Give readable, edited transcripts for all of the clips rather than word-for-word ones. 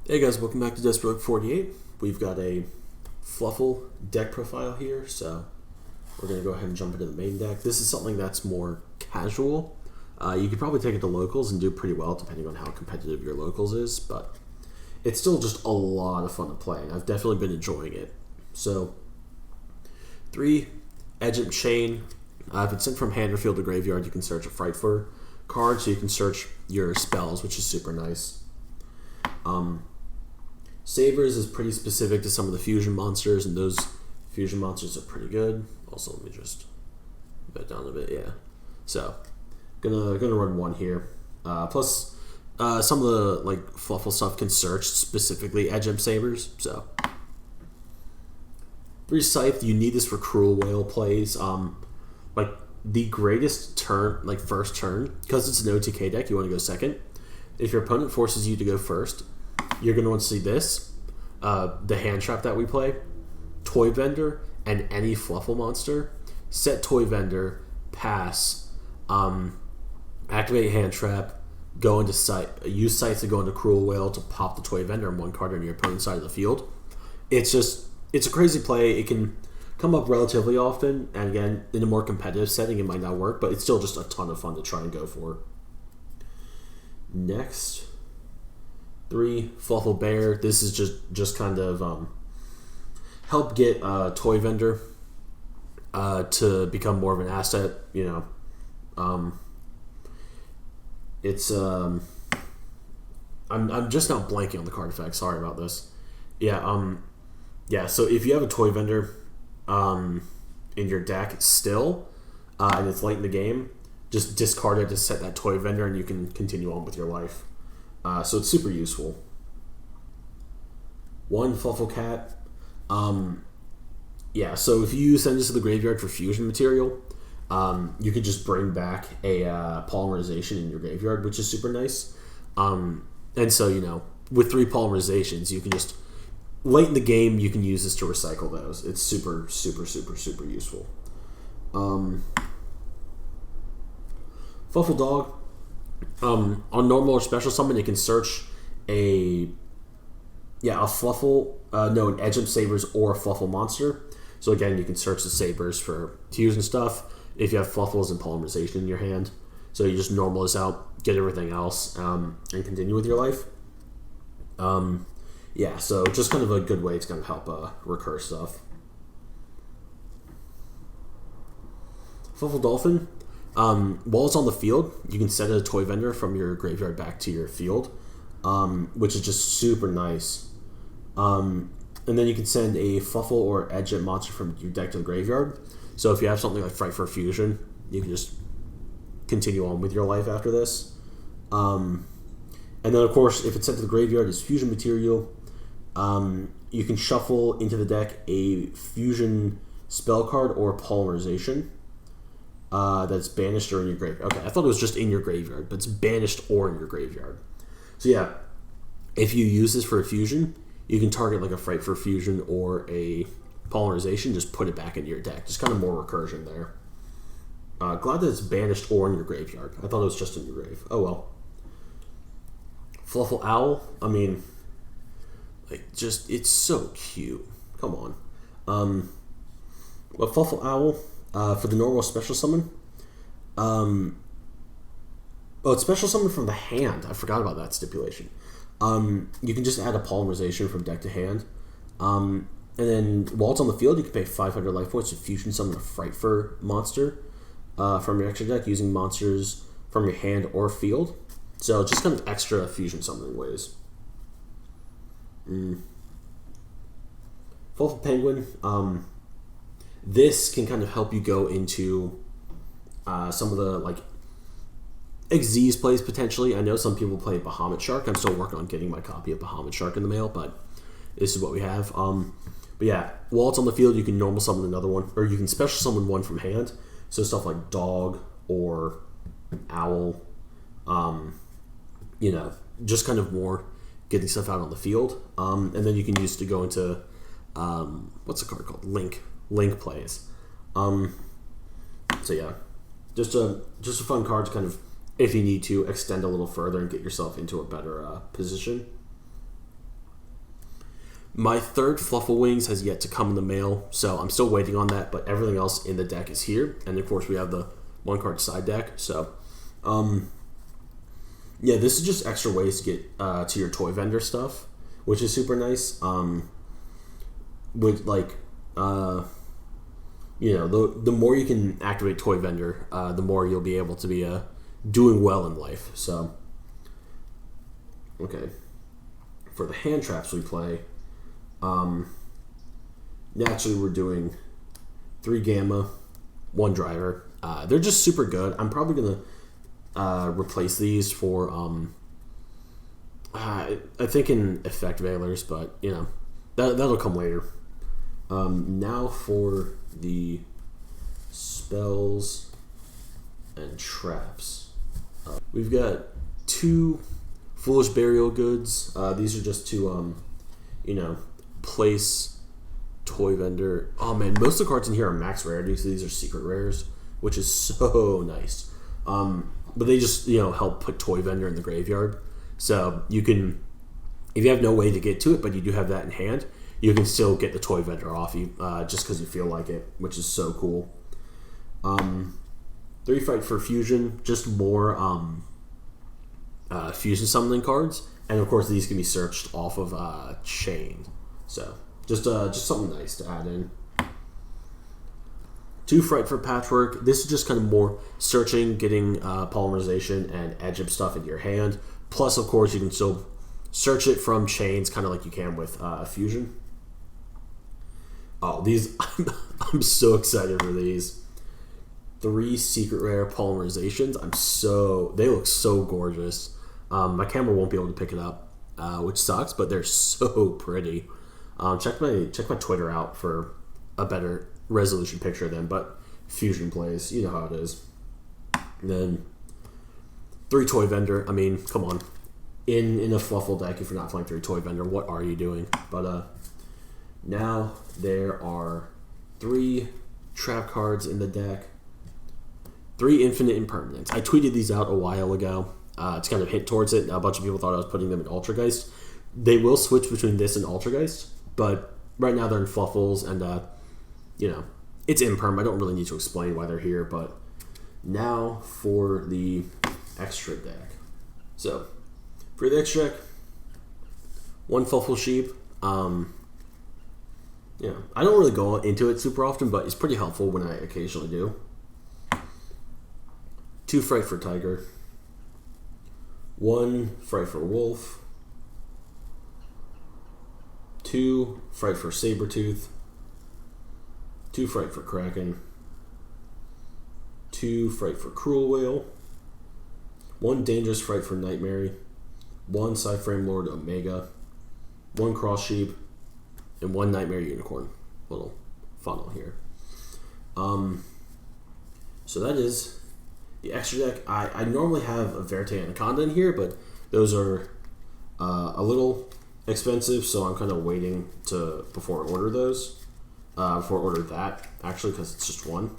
Hey guys, welcome back to Desperate 48. We've got a Fluffal deck profile here, so we're going to go ahead and jump into the main deck. This is something that's more casual. You could probably take it to locals and do pretty well depending on how competitive your locals is, but it's still just a lot of fun to play, and I've definitely been enjoying it. So, 3, Edge Chain. If it's sent from hand or field to graveyard, you can search a Frightful card, so you can search your spells, which is super nice. Sabers is pretty specific to some of the fusion monsters, and those fusion monsters are pretty good. Also, let me just bet down a bit, yeah. So, gonna run one here. Plus, some of the Fluffal stuff can search specifically Edge Sabers. So, 3 Scythe. You need this for Cruel Whale plays. The greatest turn, first turn, because it's an OTK deck. You want to go second. If your opponent forces you to go first, you're going to want to see this, the hand trap that we play, Toy Vendor, and any Fluffal monster. Set Toy Vendor, pass, activate hand trap, go into sight, use sight to go into Cruel Whale to pop the Toy Vendor and one card on your opponent's side of the field. It's a crazy play. It can come up relatively often, and again, in a more competitive setting, it might not work, but it's still just a ton of fun to try and go for. Next, 3, Fluffal Bear. This is just kind of help get Toy Vendor to become more of an asset. It's I'm just now blanking on the card effect. Sorry about this. Yeah. So if you have a Toy Vendor in your deck still, and it's late in the game, just discard it to set that Toy Vendor, and you can continue on with your life. So it's super useful. 1, Fluffal Cat. So if you send this to the graveyard for fusion material, you could just bring back a polymerization in your graveyard, which is super nice. And so, with 3 polymerizations, you can just, late in the game, you can use this to recycle those. It's super, super, super, super useful. Fluffal Dog. On normal or special summon, it can search a Fluffal, an Edge Sabers or a Fluffal monster. So again, you can search the Sabers for fusion stuff if you have Fluffals and polymerization in your hand. So you just normal this out, get everything else, and continue with your life. So just kind of a good way to kind of help recur stuff. Fluffal Dolphin. While it's on the field, you can set a Toy Vendor from your graveyard back to your field, which is just super nice. And then you can send a Fluffal or Edge monster from your deck to the graveyard. So if you have something like Frightful Fusion, you can just continue on with your life after this. And then, of course, if it's sent to the graveyard as fusion material, you can shuffle into the deck a fusion spell card or polymerization. That's banished or in your graveyard. Okay, I thought it was just in your graveyard, but it's banished or in your graveyard. So yeah, if you use this for a fusion, you can target a Frightful Fusion or a polymerization, just put it back into your deck. Just kind of more recursion there. Glad that it's banished or in your graveyard. I thought it was just in your grave. Oh well. Fluffal Owl. I mean, it's so cute. Come on. But Fluffal Owl, for the normal special summon. It's special summon from the hand. I forgot about that stipulation. You can just add a polymerization from deck to hand. And then while it's on the field, you can pay 500 life points to fusion summon a Frightful monster from your extra deck using monsters from your hand or field. So just kind of extra fusion summoning ways. Fluffal Penguin. This can kind of help you go into some of the Xyz plays potentially. I know some people play Bahamut Shark. I'm still working on getting my copy of Bahamut Shark in the mail, but this is what we have. But yeah, while it's on the field, you can normal summon another one, or you can special summon one from hand. So stuff like Dog or Owl. Just kind of more getting stuff out on the field. And then you can use it to go into what's the card called? Link plays. So yeah, just a fun card to kind of, if you need to, extend a little further and get yourself into a better position. My third Fluffal Wings has yet to come in the mail, so I'm still waiting on that, but everything else in the deck is here. And of course we have the 1-card side deck, so yeah, this is just extra ways to get to your toy vendor stuff, which is super nice. With like you know, the more you can activate toy vendor, the more you'll be able to be doing well in life. So okay, for the hand traps we play, naturally we're doing 3 Gamma, 1 Driver. They're just super good. I'm probably gonna replace these for I think in effect veilers, but you know, that'll come later. Now for the spells and traps. We've got 2 Foolish Burial Goods. These are just to, you know, place toy vendor. Oh man, most of the cards in here are max rarity, so these are secret rares, which is so nice. But they just, you know, help put toy vendor in the graveyard. So you can, if you have no way to get to it, but you do have that in hand, you can still get the toy vendor off you just because you feel like it, which is so cool. 3 Fight for Fusion, just more fusion summoning cards, and of course these can be searched off of Chain. So just something nice to add in. 2 Fright for Patchwork. This is just kind of more searching, getting polymerization and edge of stuff into your hand. Plus, of course, you can still search it from chains, kind of like you can with Fusion. Oh, these! I'm so excited for these. 3 secret rare polymerizations. They look so gorgeous. My camera won't be able to pick it up, which sucks, but they're so pretty. Check my Twitter out for a better resolution picture of them, but Fusion plays, you know how it is. And then 3 toy vendor. I mean, come on. In a Fluffal deck, if you're not playing 3 toy vendor, what are you doing? But now there are 3 trap cards in the deck. 3 infinite impermanents. I tweeted these out a while ago to kind of hint towards it. A bunch of people thought I was putting them in Ultrageist. They will switch between this and Ultrageist, but right now they're in Fluffals, and you know, it's imperm. I don't really need to explain why they're here, but now for the extra deck. So for the extra deck, 1 Fluffal Sheep. Yeah, I don't really go into it super often, but it's pretty helpful when I occasionally do. 2 Fright for Tiger. 1 Fright for Wolf. 2 Fright for Sabretooth. 2 Fright for Kraken. 2 Fright for Cruel Whale. 1 Dangerous Fright for Nightmare. 1 Psyframe Lord Omega. 1 Cross Sheep. And 1 Nightmare Unicorn. Little funnel here. So that is the extra deck. I normally have a Verte Anaconda in here, but those are a little expensive, so I'm kind of waiting before I order those. Before I order that, actually, because it's just 1.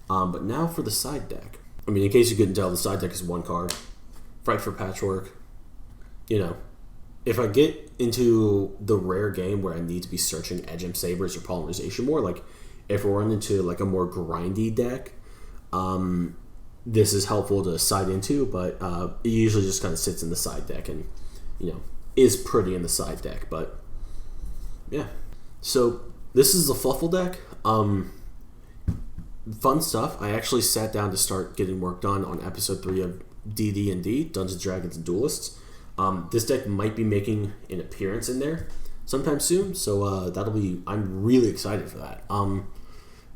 But now for the side deck. I mean, in case you couldn't tell, the side deck is 1 card. Fright for Patchwork. You know, if I get into the rare game where I need to be searching Edgem Sabers or Polymerization more, like if we're running into like a more grindy deck, this is helpful to side into, but it usually just kind of sits in the side deck and, you know, is pretty in the side deck. But yeah, so this is the Fluffal deck. Fun stuff. I actually sat down to start getting work done on episode 3 of DD&D, Dungeons, Dragons, and Duelists. This deck might be making an appearance in there sometime soon, so I'm really excited for that.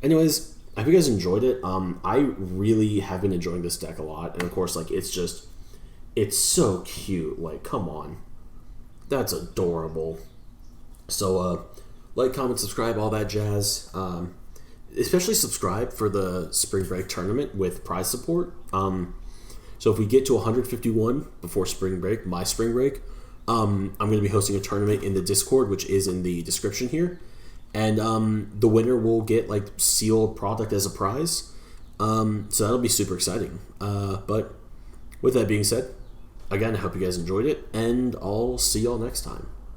Anyways, I hope you guys enjoyed it. I really have been enjoying this deck a lot, and of course, like, it's so cute. Like, come on. That's adorable. So, like, comment, subscribe, all that jazz. Especially subscribe for the Spring Break tournament with prize support. So if we get to 151 before Spring Break, my Spring Break, I'm going to be hosting a tournament in the Discord, which is in the description here. And the winner will get, like, sealed product as a prize. So that'll be super exciting. But with that being said, again, I hope you guys enjoyed it, and I'll see y'all next time.